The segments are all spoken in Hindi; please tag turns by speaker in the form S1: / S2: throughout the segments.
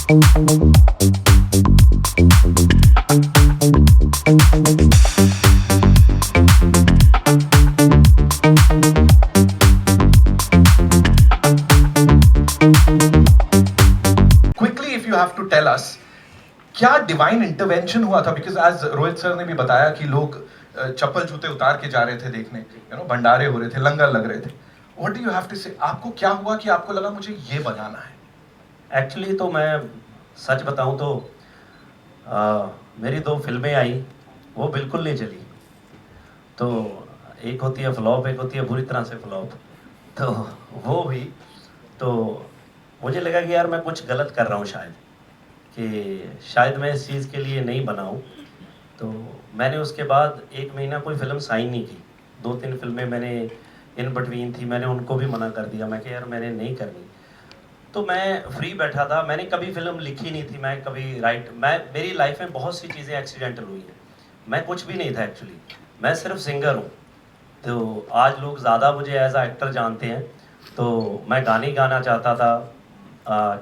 S1: Quickly, if you have to tell us, क्या डिवाइन इंटरवेंशन हुआ था? बिकॉज आज रोहित सर ने भी बताया कि लोग चप्पल जूते उतार के जा रहे थे देखने, भंडारे हो रहे थे, लंगर लग रहे थे. What do you have to say? आपको क्या हुआ कि आपको लगा मुझे ये बनाना है?
S2: एक्चुअली तो मैं सच बताऊं तो मेरी 2 फिल्में आई, वो बिल्कुल नहीं चली. तो एक होती है फ्लॉप, एक होती है बुरी तरह से फ्लॉप. तो वो हुई तो मुझे लगा कि यार मैं कुछ गलत कर रहा हूँ शायद, कि शायद मैं इस चीज़ के लिए नहीं बना हूँ. तो मैंने उसके बाद 1 महीना कोई फ़िल्म साइन नहीं की. 2-3 फिल्में मैंने इन बिटवीन थी, मैंने उनको भी मना कर दिया. मैं कि यार मैंने नहीं करनी. तो मैं फ्री बैठा था, मैंने कभी फिल्म लिखी नहीं थी, मैं कभी मेरी लाइफ में बहुत सी चीज़ें एक्सीडेंटल हुई हैं. मैं कुछ भी नहीं था एक्चुअली, मैं सिर्फ सिंगर हूँ. तो आज लोग ज़्यादा मुझे एज आ एक्टर जानते हैं. तो मैं गाने गाना चाहता था,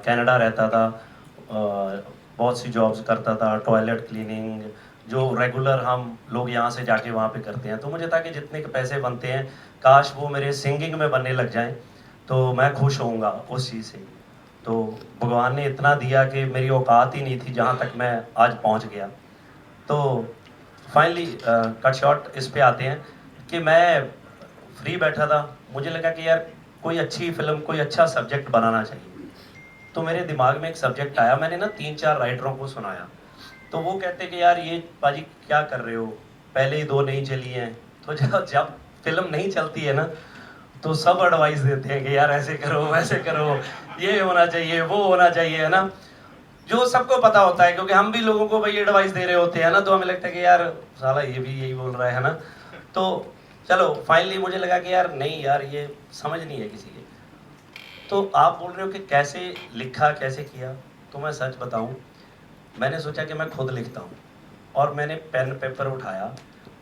S2: कनाडा रहता था, बहुत सी जॉब्स करता था, टॉयलेट क्लीनिंग, जो रेगुलर हम लोग यहाँ से जाके वहाँ पे करते हैं. तो मुझे था कि जितने के पैसे बनते हैं काश वो मेरे सिंगिंग में बनने लग जाएं, तो मैं खुश होऊंगा उस चीज़ से. तो भगवान ने इतना दिया कि मेरी औकात ही नहीं थी जहाँ तक मैं आज पहुँच गया. तो फाइनली कट शॉर्ट इस पे आते हैं कि मैं फ्री बैठा था, मुझे लगा कि यार कोई अच्छी फिल्म, कोई अच्छा सब्जेक्ट बनाना चाहिए. तो मेरे दिमाग में एक सब्जेक्ट आया, मैंने ना 3-4 राइटरों को सुनाया. तो वो कहते कि यार ये पाजी क्या कर रहे हो, पहले ही 2 नहीं चली हैं. तो जब जब फिल्म नहीं चलती है ना, तो सब एडवाइस देते हैं कि यार ऐसे करो, वैसे करो, ये होना चाहिए, वो होना चाहिए, है ना. जो सबको पता होता है, क्योंकि हम भी लोगों को भाई एडवाइस दे रहे होते हैं ना, तो हमें लगता है कि यार साला ये भी यही बोल रहा है ना. तो चलो फाइनली मुझे लगा कि यार नहीं यार, ये समझ नहीं है किसी की. तो आप बोल रहे हो कि कैसे लिखा, कैसे किया, तो मैं सच बताऊं, मैंने सोचा कि मैं खुद लिखता हूं. और मैंने पेन पेपर उठाया,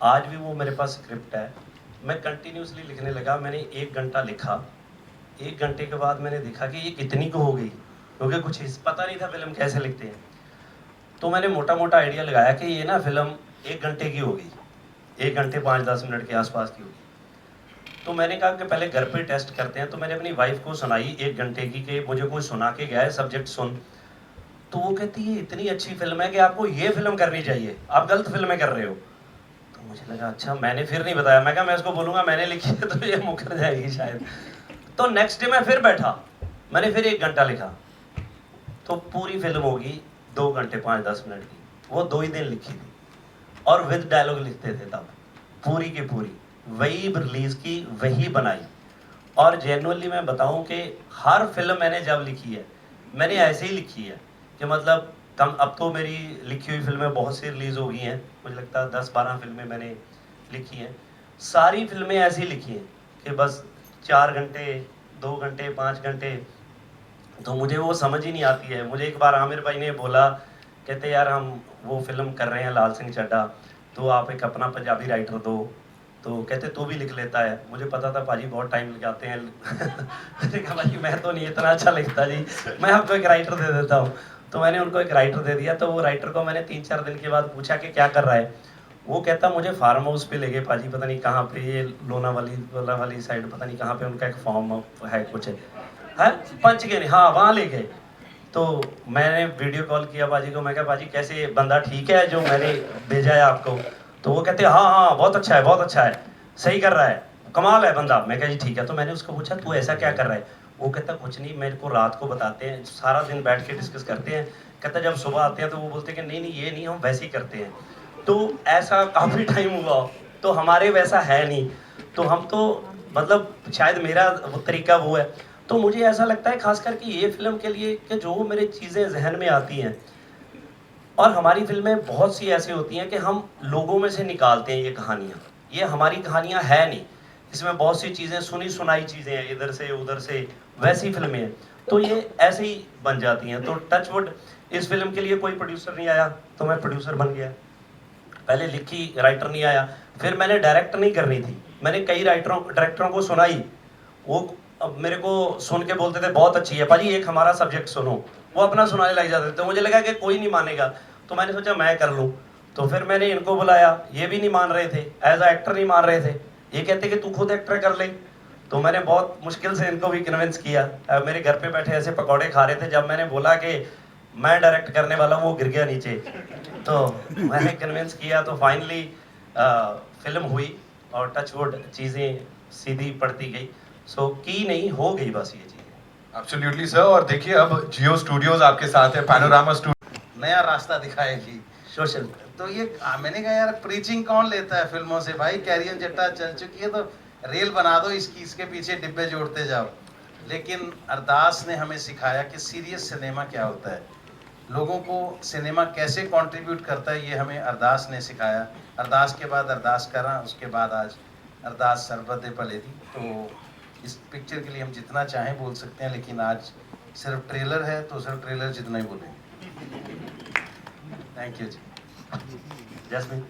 S2: आज भी वो मेरे पास स्क्रिप्ट है, मैं कंटिन्यूसली लिखने लगा. मैंने 1 घंटा लिखा. 1 घंटे के बाद मैंने देखा कि ये कितनी को हो गई, क्योंकि कुछ पता नहीं था फिल्म कैसे लिखते हैं. तो मैंने मोटा मोटा आइडिया लगाया कि ये ना फिल्म 1 घंटे की होगी, 1 घंटे 5-10 मिनट के आसपास की होगी. तो मैंने कहा कि पहले घर पे टेस्ट करते हैं. तो मैंने अपनी वाइफ को सुनाई 1 घंटे की, कि मुझे कोई सुना के गया है सब्जेक्ट सुन. तो वो कहती है इतनी अच्छी फिल्म है कि आपको ये फिल्म करनी चाहिए, आप गलत फिल्में कर रहे हो. तो मुझे लगा अच्छा, मैंने फिर नहीं बताया. मैं कहा मैं उसको बोलूँगा मैंने लिखी है तो ये मुकर जाएगी शायद. तो नेक्स्ट डे मैं फिर बैठा, मैंने फिर 1 घंटा लिखा. तो पूरी फिल्म होगी 2 घंटे 5-10 मिनट की, वो 2 ही दिन लिखी थी. और विद डायलॉग लिखते थे तब, पूरी की पूरी वही रिलीज की, वही बनाई. और जेन्युइनली मैं बताऊं कि हर फिल्म मैंने जब लिखी है, मैंने ऐसे ही लिखी है कि मतलब कम, अब तो मेरी लिखी हुई फिल्में बहुत सी रिलीज़ हो गई हैं. मुझे लगता है 10-12 फिल्में मैंने लिखी हैं. सारी फिल्में ऐसी लिखी हैं कि बस 4 घंटे, 2 घंटे, 5 घंटे. तो मुझे वो समझ ही नहीं आती है. मुझे एक बार आमिर भाई ने बोला, कहते यार हम वो फिल्म कर रहे हैं लाल सिंह चड्ढा, तो आप एक अपना पंजाबी राइटर दो. तो कहते तू भी लिख लेता है. मुझे पता था पाजी बहुत टाइम लगाते हैं. मैंने कहा भाई मैं तो नहीं इतना अच्छा लिखता जी, मैं आपको एक राइटर दे देता हूँ. तो मैंने उनको एक राइटर दे दिया. तो वो राइटर को मैंने 3-4 दिन के बाद पूछा कि क्या कर रहा है. वो कहता मुझे फार्म हाउस पे ले गए पाजी, पता नहीं कहाँ पे, ये लोनावाली साइड, पता नहीं कहाँ पे उनका एक फॉर्म है कुछ है, पंचगेनी, हाँ वहाँ ले गए. तो मैंने वीडियो कॉल किया बाजी को. मैं कहा बाजी कैसे, बंदा ठीक है जो मैंने भेजा है आपको? तो वो कहते हाँ हाँ बहुत अच्छा है, बहुत अच्छा है, सही कर रहा है, कमाल है बंदा. मैं कहा जी ठीक है. तो मैंने उसको पूछा तू ऐसा क्या कर रहा है? वो कहता कुछ नहीं, मेरे को रात को बताते हैं, सारा दिन बैठ के डिस्कस करते हैं. कहता जब सुबह आते हैं तो वो बोलते हैं कि नहीं नहीं ये नहीं, हम वैसे ही करते हैं. तो ऐसा काफ़ी टाइम हुआ. तो हमारे वैसा है नहीं, तो हम तो मतलब शायद मेरा वो तरीका वो है. तो मुझे ऐसा लगता है खास करके ये फिल्म के लिए कि जो मेरे चीज़ें जहन में आती हैं, और हमारी फिल्में बहुत सी ऐसी होती हैं कि हम लोगों में से निकालते हैं ये कहानियाँ. ये हमारी कहानियाँ है नहीं, इसमें बहुत सी चीज़ें सुनी सुनाई चीज़ें हैं, इधर से उधर से, वैसी फिल्में हैं. तो ये ऐसे ही बन जाती हैं. तो टचवुड इस फिल्म के लिए कोई प्रोड्यूसर नहीं आया, तो मैं प्रोड्यूसर बन गया. पहले लिखी, राइटर नहीं आया. फिर मैंने डायरेक्ट नहीं करनी थी, मैंने कई डायरेक्टरों को सुनाई. वो अब मेरे को सुन के बोलते थे बहुत अच्छी है पाजी, एक हमारा सब्जेक्ट सुनो। वो अपना सुनाने लग जाते थे, तो मुझे लगा कि कोई नहीं मानेगा, तो मैंने सोचा मैं कर लूँ। तो फिर मैंने इनको बुलाया, ये भी नहीं मान रहे थे, एज अ एक्टर नहीं मान रहे थे। ये कहते कि तू खुद एक्टर कर ले। तो मैंने बहुत मुश्किल से इनको भी कन्विंस किया। मेरे घर पे बैठे ऐसे पकौड़े खा रहे थे, जब मैंने बोला कि मैं डायरेक्ट करने वाला हूँ, वो गिर गया नीचे। तो मैंने कन्विंस किया, तो फाइनली फिल्म हुई और टचवुड चीज़ें सीधी पड़ती गई। सो की नहीं हो गई बस ये चीज़।
S1: Absolutely sir. और देखिए अब जियो स्टूडियोज आपके साथ है, पैनोरामा स्टूडियो,
S3: नया रास्ता दिखाएगी।
S2: सोशल
S3: तो ये मैंने कहा यार प्रीचिंग कौन लेता है फिल्मों से भाई, कैरियन जट्टा चल चुकी है तो रेल बना दो इसकी, इसके पीछे डिब्बे जोड़ते जाओ। लेकिन अरदास ने हमें सिखाया कि सीरियस सिनेमा क्या होता है, लोगों को सिनेमा कैसे कंट्रीब्यूट करता है, ये हमें अरदास ने सिखाया। अरदास के बाद अरदास करा, उसके बाद आज अरदास सरबत पलेदी। तो इस पिक्चर के लिए हम जितना चाहें बोल सकते हैं, लेकिन आज सिर्फ ट्रेलर है तो सिर्फ ट्रेलर जितना ही बोलेंगे। Thank you ji.
S2: जैस्मिन।